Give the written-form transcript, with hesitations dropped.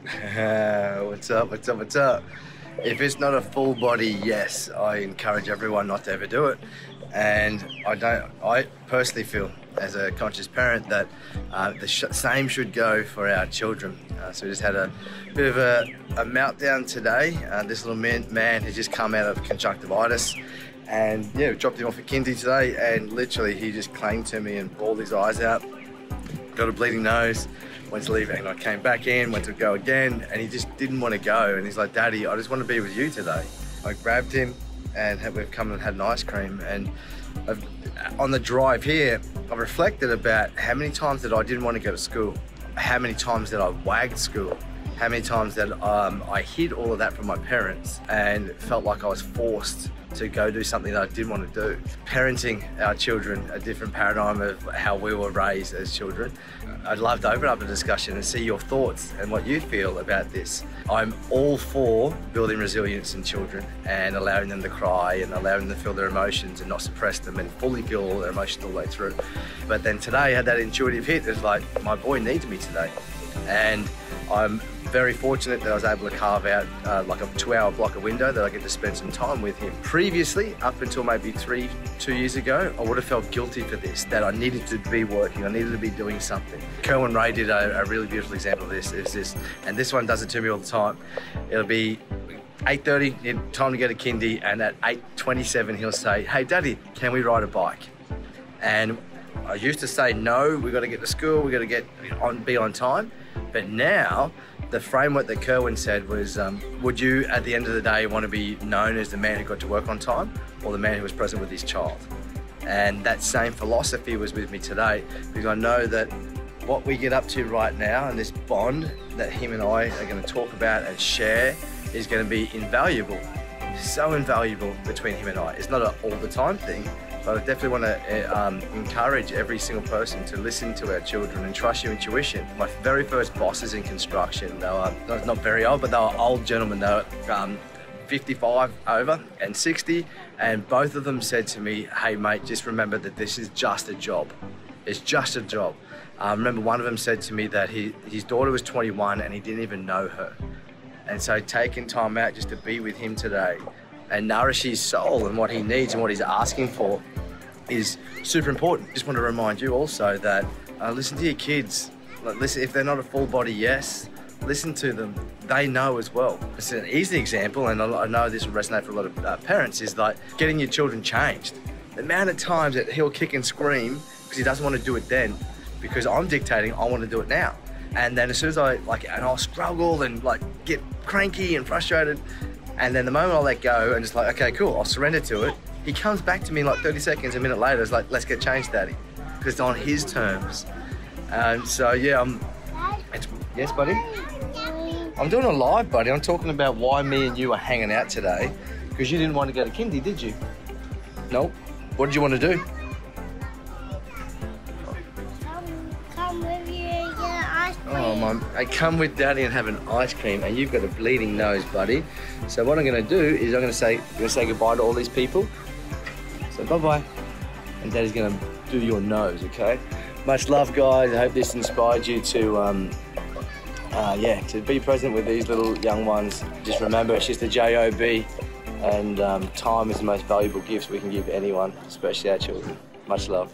What's up, what's up, what's up? If it's not a full body yes, I encourage everyone not to ever do it. And I personally feel, as a conscious parent, that the same should go for our children. So we just had a bit of a meltdown today. This little man has just come out of conjunctivitis, and yeah, we dropped him off at kindy today, and literally he just clung to me and bawled his eyes out, got a bleeding nose, went to leave, and I came back in, went to go again, and he just didn't want to go. And he's like, "Daddy, I just want to be with you today." I grabbed him, and we've come and had an ice cream. And on the drive here, I reflected about how many times that I didn't want to go to school, how many times that I wagged school, how many times that I hid all of that from my parents and felt like I was forced to go do something that I didn't want to do. Parenting our children, a different paradigm of how we were raised as children. I'd love to open up a discussion and see your thoughts and what you feel about this. I'm all for building resilience in children and allowing them to cry and allowing them to feel their emotions and not suppress them and fully feel all their emotions all the way through. But then today I had that intuitive hit. It's like, my boy needs me today. And I'm very fortunate that I was able to carve out like a 2-hour block of window that I get to spend some time with him. Previously, up until maybe 2 years ago, I would have felt guilty for this, that I needed to be working, I needed to be doing something. Kerwin Ray did a really beautiful example of this, and this one does it to me all the time. It'll be 8:30, time to go to kindy, and at 8:27 he'll say, "Hey Daddy, can we ride a bike?" And I used to say, no, we got to get to school, we got to be on time. But now, the framework that Kerwin said was, would you, at the end of the day, want to be known as the man who got to work on time, or the man who was present with his child? And that same philosophy was with me today, because I know that what we get up to right now, and this bond that him and I are going to talk about and share, is going to be invaluable. So invaluable between him and I. It's not an all the time thing, but I definitely want to encourage every single person to listen to our children and trust your intuition. My very first bosses in construction, they were not very old, but they were old gentlemen. They were 55 over and 60, and both of them said to me, "Hey mate, just remember that this is just a job. It's just a job." I remember one of them said to me that his daughter was 21 and he didn't even know her. And so taking time out just to be with him today and nourish his soul and what he needs and what he's asking for is super important. Just want to remind you also that listen to your kids. Listen, if they're not a full body yes, listen to them. They know as well. It's an easy example, and I know this will resonate for a lot of parents, is like getting your children changed. The amount of times that he'll kick and scream because he doesn't want to do it then, because I'm dictating, I want to do it now. And then as soon as I'll struggle and get cranky and frustrated, and then the moment I let go and just okay, cool, I'll surrender to it, he comes back to me 30 seconds, a minute later, it's like, "Let's get changed, Daddy," because it's on his terms. So yeah, yes, buddy? I'm doing a live, buddy. I'm talking about why me and you are hanging out today, because you didn't want to go to kindy, did you? No? What did you want to do? Come with you and get an ice cream. Oh, Mum, I come with Daddy and have an ice cream, and you've got a bleeding nose, buddy. So what I'm going to do is I'm going to say goodbye to all these people. So bye-bye. And Daddy's going to do your nose, okay? Much love, guys. I hope this inspired you to be present with these little young ones. Just remember, it's just a job, and time is the most valuable gift we can give anyone, especially our children. Much love.